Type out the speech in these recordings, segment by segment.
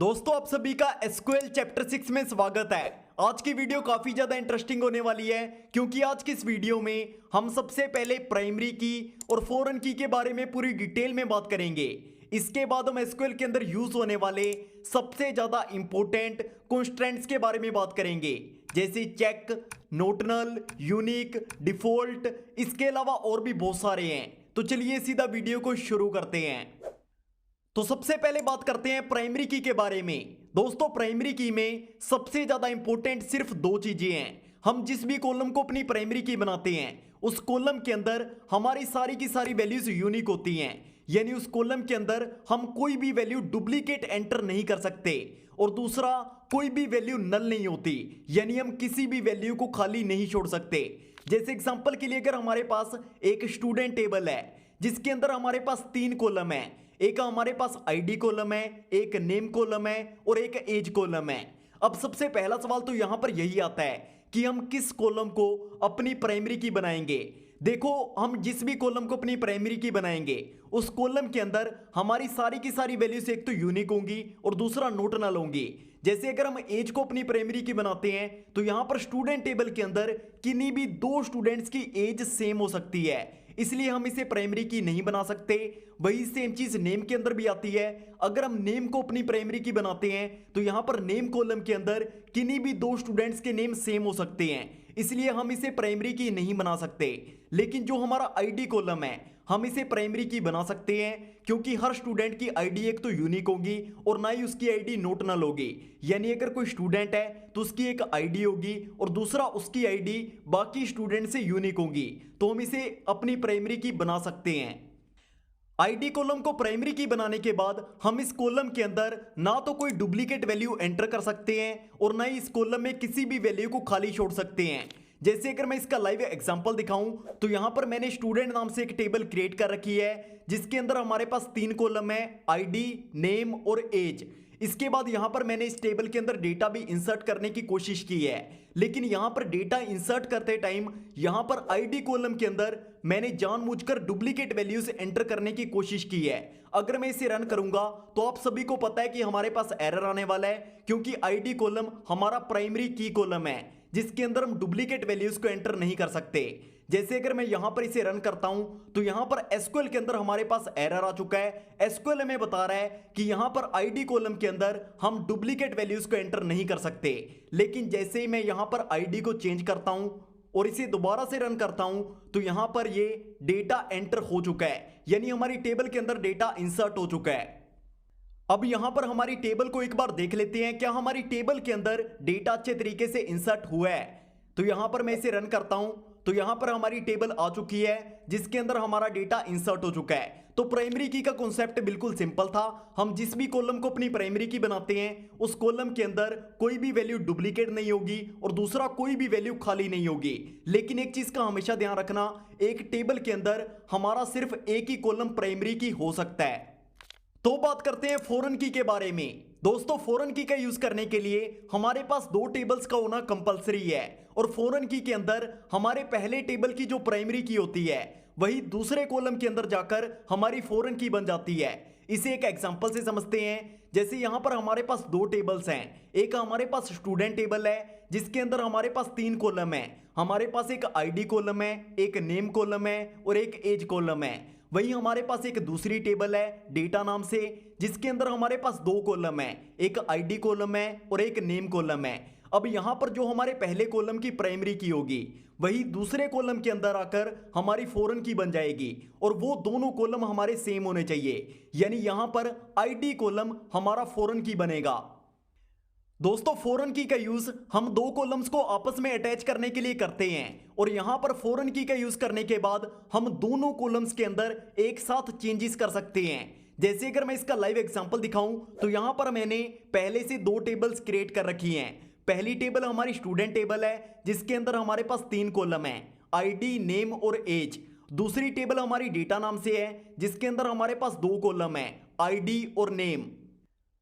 दोस्तों आप सभी का एसक्यूएल चैप्टर 6 में स्वागत है। आज की वीडियो काफी ज्यादा इंटरेस्टिंग होने वाली है क्योंकि आज की इस वीडियो में हम सबसे पहले प्राइमरी की और फॉरेन की के बारे में पूरी डिटेल में बात करेंगे। इसके बाद हम एसक्यूएल के अंदर यूज होने वाले सबसे ज्यादा इंपॉर्टेंट कॉन्स्ट्रेंट्स के बारे में बात करेंगे, जैसे चेक, नोटनल, यूनिक, डिफॉल्ट। इसके अलावा और भी बहुत सारे हैं। तो चलिए सीधा वीडियो को शुरू करते हैं। तो सबसे पहले बात करते हैं प्राइमरी की के बारे में। दोस्तों प्राइमरी की में सबसे ज्यादा इंपॉर्टेंट सिर्फ दो चीजें हैं। हम जिस भी कॉलम को अपनी प्राइमरी की बनाते हैं उस कॉलम के अंदर हमारी सारी की सारी वैल्यूज यूनिक होती हैं, यानी उस कॉलम के अंदर हम कोई भी वैल्यू डुप्लीकेट एंटर नहीं कर सकते। और दूसरा, कोई भी वैल्यू नल नहीं होती, यानी हम किसी भी वैल्यू को खाली नहीं छोड़ सकते। जैसे एग्जांपल के लिए अगर हमारे पास एक स्टूडेंट टेबल है जिसके अंदर हमारे पास तीन कॉलम है, एक हमारे पास आईडी कॉलम है, एक नेम कॉलम है और एक एज कॉलम है। अब सबसे पहला सवाल तो यहां पर यही आता है कि हम किस कॉलम को अपनी प्राइमरी की बनाएंगे। देखो, हम जिस भी कॉलम को अपनी प्राइमरी की बनाएंगे उस कॉलम के अंदर हमारी सारी की सारी वैल्यूज एक तो यूनिक होंगी और दूसरा नोट नल होंगी। जैसे अगर हम एज को अपनी प्राइमरी की बनाते हैं तो यहां पर स्टूडेंट टेबल के अंदर किन्हीं भी दो स्टूडेंट्स की एज सेम हो सकती है, इसलिए हम इसे प्राइमरी की नहीं बना सकते। वही सेम चीज नेम के अंदर भी आती है। अगर हम नेम को अपनी प्राइमरी की बनाते हैं तो यहां पर नेम कॉलम के अंदर किन्हीं भी दो स्टूडेंट्स के नेम सेम हो सकते हैं, इसलिए हम इसे प्राइमरी की नहीं बना सकते। लेकिन जो हमारा आईडी कॉलम है हम इसे प्राइमरी की बना सकते हैं, क्योंकि हर स्टूडेंट की आईडी एक तो यूनिक होगी और ना ही उसकी आईडी नोट नल होगी। यानी अगर कोई स्टूडेंट है तो उसकी एक आईडी होगी और दूसरा उसकी आईडी बाकी स्टूडेंट से यूनिक होगी, तो हम इसे अपनी प्राइमरी की बना सकते हैं। आईडी कॉलम को प्राइमरी की बनाने के बाद हम इस कॉलम के अंदर ना तो कोई डुप्लीकेट वैल्यू एंटर कर सकते हैं और ना ही इस कॉलम में किसी भी वैल्यू को खाली छोड़ सकते हैं। जैसे अगर मैं इसका लाइव एग्जांपल दिखाऊं तो यहां पर मैंने स्टूडेंट नाम से एक टेबल क्रिएट कर रखी है जिसके अंदर हमारे पास तीन कॉलम है, आईडी, नेम और एज। इसके बाद यहां पर मैंने इस टेबल के अंदर डेटा भी इंसर्ट करने की कोशिश की है, लेकिन यहां पर डेटा इंसर्ट करते टाइम यहां पर आईडी कॉलम के अंदर मैंने जानबूझकर डुप्लीकेट वैल्यूज एंटर करने की कोशिश की है। अगर मैं इसे रन करूंगा तो आप सभी को पता है कि हमारे पास एरर आने वाला है, क्योंकि आईडी कॉलम हमारा प्राइमरी की कॉलम है जिसके अंदर हम डुप्लीकेट वैल्यूज को एंटर नहीं कर सकते। जैसे अगर मैं यहां पर इसे रन करता हूं तो यहां पर एसक्यूएल के अंदर हमारे पास एरर आ चुका है। एसक्यूएल हमें बता रहा है कि यहां पर आईडी कॉलम के अंदर हम डुप्लीकेट वैल्यूज को एंटर नहीं कर सकते। लेकिन जैसे ही मैं यहां पर आईडी को चेंज करता हूं और इसे दोबारा से रन करता हूं तो यहां पर ये डेटा एंटर हो चुका है, यानी हमारी टेबल के अंदर डेटा इंसर्ट हो चुका है। अब यहां पर हमारी टेबल को एक बार देख लेते हैं, क्या हमारी टेबल के अंदर डेटा अच्छे तरीके से इंसर्ट हुआ है। तो यहां पर मैं इसे रन करता हूं तो यहां पर हमारी टेबल आ चुकी है जिसके अंदर हमारा डेटा इंसर्ट हो चुका है। तो प्राइमरी की का कॉन्सेप्ट बिल्कुल सिंपल था। हम जिस भी कॉलम को अपनी प्राइमरी की बनाते हैं उस कॉलम के अंदर कोई भी वैल्यू डुप्लीकेट नहीं होगी और दूसरा कोई भी वैल्यू खाली नहीं होगी। लेकिन एक चीज का हमेशा ध्यान रखना, एक टेबल के अंदर हमारा सिर्फ एक ही कॉलम प्राइमरी की हो सकता है। तो बात करते हैं फॉरेन की के बारे में। दोस्तों फॉरेन की का यूज करने के लिए हमारे पास दो टेबल्स का होना कंपलसरी है, और फॉरेन की के अंदर हमारे पहले टेबल की जो प्राइमरी की होती है वही दूसरे कॉलम के अंदर जाकर हमारी फॉरेन की बन जाती है। इसे एक एग्जांपल से समझते हैं। जैसे यहां पर हमारे पास दो टेबल्स हैं, एक हमारे पास स्टूडेंट टेबल है जिसके अंदर हमारे पास तीन कॉलम है। हमारे पास एक आईडी कॉलम है, एक नेम कॉलम है और एक एज कॉलम है। वही हमारे पास एक दूसरी टेबल है डेटा नाम से जिसके अंदर हमारे पास दो कॉलम है, एक आईडी कॉलम है और एक नेम कॉलम है। अब यहां पर जो हमारे पहले कॉलम की प्राइमरी की होगी वही दूसरे कॉलम के अंदर आकर हमारी फॉरेन की बन जाएगी, और वो दोनों कॉलम हमारे सेम होने चाहिए, यानी यहां पर आईडी कॉलम हमारा फॉरेन की बनेगा। दोस्तों फॉरेन की का यूज हम दो कॉलम्स को आपस में अटैच करने के लिए करते हैं, और यहां पर फॉरेन की का यूज करने के बाद हम दोनों कॉलम्स के अंदर एक साथ चेंजेस कर सकते हैं। जैसे अगर मैं इसका लाइव एग्जांपल दिखाऊं तो यहां पर मैंने पहले से दो टेबल्स क्रिएट कर रखी हैं। पहली टेबल हमारी स्टूडेंट टेबल है जिसके अंदर हमारे पास तीन कॉलम है, आईडी, नेम और एज। दूसरी टेबल हमारी डेटा नाम से है जिसके अंदर हमारे पास दो कॉलम है, आईडी और नेम।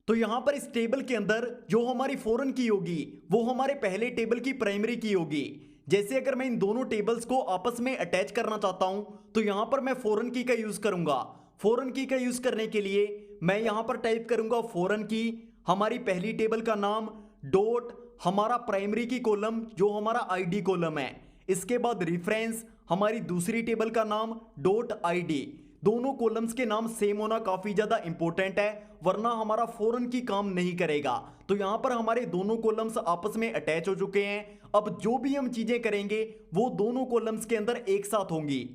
तो यहां पर इस टेबल के अंदर जो हमारी फॉरेन की होगी वो हमारे पहले टेबल की प्राइमरी की होगी। जैसे अगर मैं इन दोनों टेबल्स को आपस में अटैच करना चाहता हूं तो यहां पर मैं फॉरेन की का यूज करूंगा। फॉरेन की का यूज करने के लिए मैं यहां पर टाइप करूंगा फॉरेन की, हमारी पहली टेबल का नाम, डॉट हमारा प्राइमरी की कॉलम जो हमारा आईडी कॉलम है, इसके बाद रेफरेंस हमारी दूसरी टेबल का नाम, डॉट आईडी। दोनों कॉलम्स के नाम सेम होना काफी ज्यादा इंपॉर्टेंट है, वरना हमारा फौरन की काम नहीं करेगा। तो यहां पर हमारे दोनों कॉलम्स आपस में अटैच हो चुके हैं। अब जो भी हम चीजें करेंगे वो दोनों कॉलम्स के अंदर एक साथ होंगी।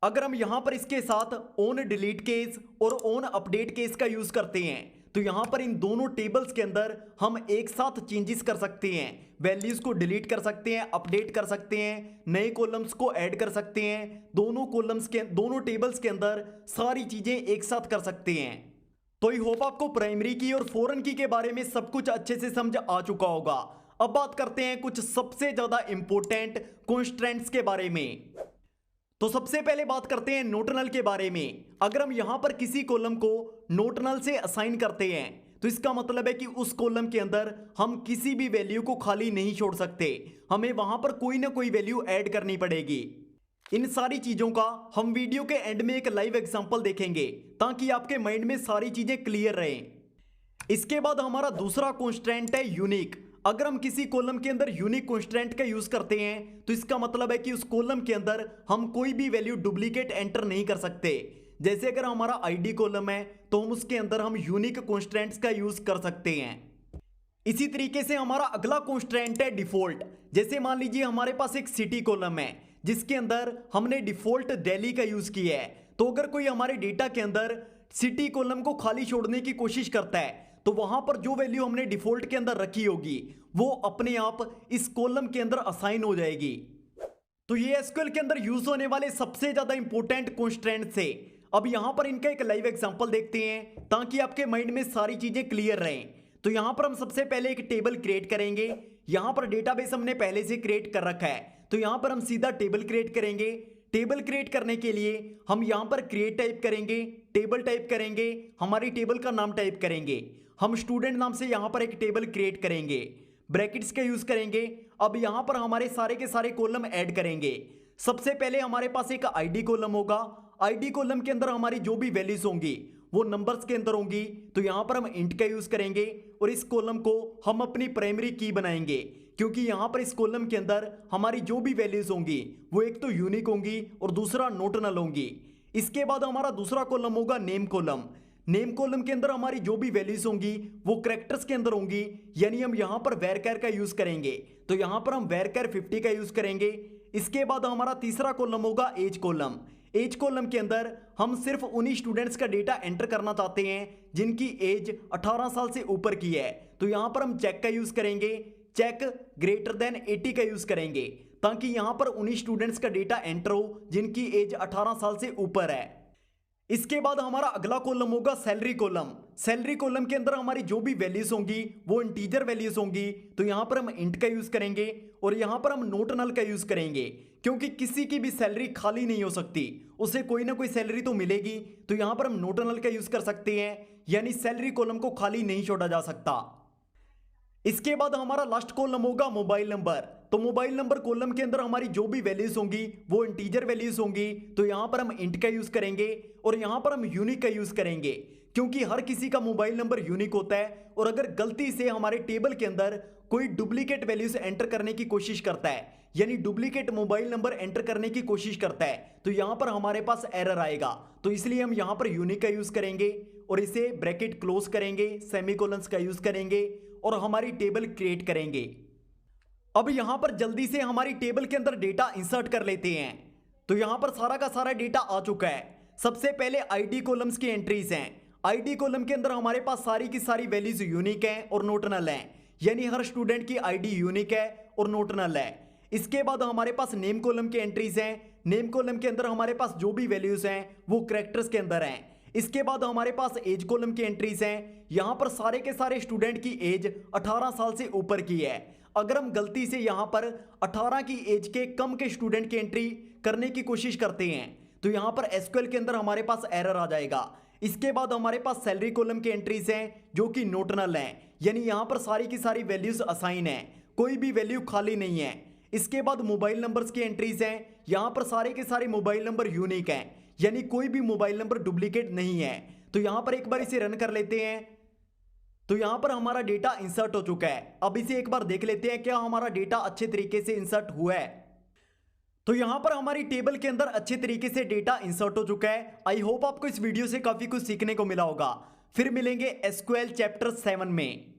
अगर हम यहां पर इसके साथ ऑन डिलीट केस और ऑन अपडेट केस का यूज करते हैं तो यहां पर इन दोनों टेबल्स के अंदर हम एक साथ चेंजेस कर सकते हैं, वैल्यूज को डिलीट कर सकते हैं, अपडेट कर सकते हैं, नए कॉलम्स को ऐड कर सकते हैं। दोनों टेबल्स के अंदर सारी चीजें एक साथ कर सकते हैं। तो आई होप आपको प्राइमरी की और फॉरेन की के बारे में सब कुछ अच्छे से समझ आ चुका होगा। अब बात करते हैं कुछ सबसे ज्यादा इंपॉर्टेंट कॉन्स्ट्रेंट्स के बारे में। तो सबसे पहले बात करते हैं नोट नल के बारे में। अगर हम यहां पर किसी कॉलम को नोट नल से असाइन करते हैं तो इसका मतलब है कि उस कॉलम के अंदर हम किसी भी वैल्यू को खाली नहीं छोड़ सकते, हमें वहां पर कोई ना कोई वैल्यू ऐड करनी पड़ेगी। इन सारी चीजों का हम वीडियो के एंड में एक लाइव एग्जांपल देखेंगे ताकि आपके माइंड में सारी चीजें क्लियर रहें। इसके बाद हमारा दूसरा कॉन्स्टेंट है यूनिक। अगर हम किसी कॉलम के अंदर यूनिक कॉन्स्टेंट का यूज करते हैं तो इसका मतलब है कि उस कॉलम के अंदर हम कोई भी वैल्यू डुप्लीकेट एंटर नहीं कर सकते। जैसे अगर हमारा आईडी कॉलम है तो हम उसके अंदर हम यूनिक कॉन्स्टेंट्स का यूज कर सकते हैं। इसी तरीके से हमारा अगला कॉन्स्टेंट है डिफॉल्ट। जैसे मान लीजिए हमारे पास एक सिटी कॉलम है जिसके अंदर हमने डिफॉल्ट दिल्ली का यूज किया है, तो अगर कोई हमारे डेटा के अंदर सिटी कॉलम को खाली छोड़ने की कोशिश करता है तो वहां पर जो वैल्यू हमने डिफॉल्ट के अंदर रखी होगी वो अपने आप इस कॉलम के अंदर असाइन हो जाएगी। तो ये एसक्यूएल के अंदर यूज होने वाले सबसे ज्यादा इंपॉर्टेंट कॉन्स्ट्रेंट्स है। अब यहां पर इनका एक लाइव एग्जांपल देखते हैं ताकि आपके माइंड में सारी चीजें क्लियर रहें। तो यहां पर हम सबसे पहले एक टेबल क्रिएट करेंगे। यहां पर डेटाबेस हमने पहले से क्रिएट कर रखा है, तो यहां पर हम सीधा टेबल क्रिएट करेंगे। टेबल क्रिएट करने के लिए हम यहां पर क्रिएट टाइप करेंगे, टेबल टाइप करेंगे, हमारी टेबल का नाम टाइप करेंगे। हम स्टूडेंट नाम से यहां पर एक टेबल क्रिएट करेंगे, ब्रैकेट्स का यूज करेंगे। अब यहां पर हमारे सारे के सारे कॉलम ऐड करेंगे। सबसे पहले हमारे पास एक आईडी कॉलम होगा। आईडी कॉलम के अंदर हमारी जो भी वैल्यूज होंगी वो नंबर्स के अंदर होंगी, तो यहां पर हम इंट का यूज करेंगे और इस कॉलम को हम अपनी प्राइमरी की बनाएंगे, क्योंकि यहां पर इस कॉलम के अंदर हमारी जो भी वैल्यूज होंगी वो एक तो यूनिक होंगी और दूसरा नोट नल होंगी। इसके बाद हमारा दूसरा कॉलम होगा नेम कॉलम। नेम कॉलम के अंदर हमारी जो भी वैल्यूज होंगी वो कैरेक्टर्स के अंदर होंगी, यानी हम यहां पर वैरचर का यूज करेंगे, तो यहां पर हम वैरचर 50 का यूज करेंगे। इसके बाद हमारा तीसरा कॉलम होगा एज कॉलम। एज कॉलम के अंदर हम सिर्फ उन्हीं स्टूडेंट्स का डेटा एंटर करना चाहते हैं जिनकी एज 18 साल से ऊपर की है, तो यहां पर हम चेक का यूज करेंगे, चेक ग्रेटर देन 80 का यूज करेंगे, ताकि यहां पर उन्हीं स्टूडेंट्स का डेटा एंटर हो जिनकी एज 18 साल से ऊपर है। इसके बाद हमारा अगला कॉलम होगा सैलरी कॉलम। सैलरी कॉलम के अंदर हमारी जो भी वैल्यूज होंगी वो इंटीजर वैल्यूज होंगी, तो यहां पर हम इंट का यूज करेंगे और यहां पर हम नोट नल का यूज करेंगे, क्योंकि किसी की भी सैलरी खाली नहीं हो सकती, उसे कोई ना कोई सैलरी तो मिलेगी। तो यहां पर हम नोट नल का यूज कर सकते हैं, यानी सैलरी कॉलम को खाली नहीं छोड़ा जा सकता। इसके बाद हमारा लास्ट कॉलम होगा मोबाइल नंबर। तो मोबाइल नंबर कॉलम के अंदर हमारी जो भी वैल्यूज होंगी वो इंटीजर वैल्यूज होंगी, तो यहां पर हम इंट का यूज करेंगे और यहां पर हम यूनिक का यूज करेंगे, क्योंकि हर किसी का मोबाइल नंबर यूनिक होता है। और अगर गलती से हमारे टेबल के अंदर कोई डुप्लीकेट वैल्यूज एंटर करने की कोशिश करता है, यानी डुप्लीकेट मोबाइल नंबर एंटर करने की कोशिश करता है, तो यहां पर हमारे पास एरर आएगा। तो इसलिए हम यहां पर यूनिक का यूज करेंगे और इसे ब्रैकेट क्लोज करेंगे, सेमीकोलंस का यूज करेंगे और हमारी टेबल क्रिएट करेंगे। अब यहां पर जल्दी से हमारी टेबल के अंदर डेटा इंसर्ट कर लेते हैं। तो यहां पर सारा का सारा डेटा आ चुका है। सबसे पहले आईडी कॉलम्स की एंट्रीज हैं। आईडी कॉलम के अंदर हमारे पास सारी की सारी वैल्यूज यूनिक हैं और नोट नल हैं, यानी हर स्टूडेंट की आईडी यूनिक है और नोट नल है। इसके बाद हमारे पास नेम कॉलम की एंट्रीज हैं। नेम कॉलम के अंदर हमारे पास जो भी वैल्यूज हैं वो कैरेक्टर्स के अंदर हैं। इसके बाद हमारे पास एज कॉलम की एंट्रीज हैं। यहां पर सारे के सारे स्टूडेंट की एज 18 साल से ऊपर की है। अगर हम गलती से यहां पर 18 की एज के कम के स्टूडेंट की एंट्री करने की कोशिश करते हैं तो यहां पर एसक्यूएल के अंदर हमारे पास एरर आ जाएगा। इसके बाद हमारे पास सैलरी कॉलम की एंट्रीज हैं जो कि नोट नल हैं, यानी यहां पर सारी की सारी वैल्यूज असाइन है, कोई भी वैल्यू खाली नहीं है। इसके बाद मोबाइल नंबर्स की एंट्रीज हैं। यहां पर सारे के सारे मोबाइल नंबर यूनिक हैं, यानी कोई भी मोबाइल नंबर डुप्लीकेट नहीं है। तो यहां पर एक बार इसे रन कर लेते हैं। तो यहाँ पर हमारा डेटा इंसर्ट हो चुका है। अब इसे एक बार देख लेते हैं क्या हमारा डेटा अच्छे तरीके से इंसर्ट हुआ है। तो यहाँ पर हमारी टेबल के अंदर अच्छे तरीके से डेटा इंसर्ट हो चुका है। आई होप आपको इस वीडियो से काफी कुछ सीखने को मिला होगा। फिर मिलेंगे एसक्यूएल चैप्टर 7 में।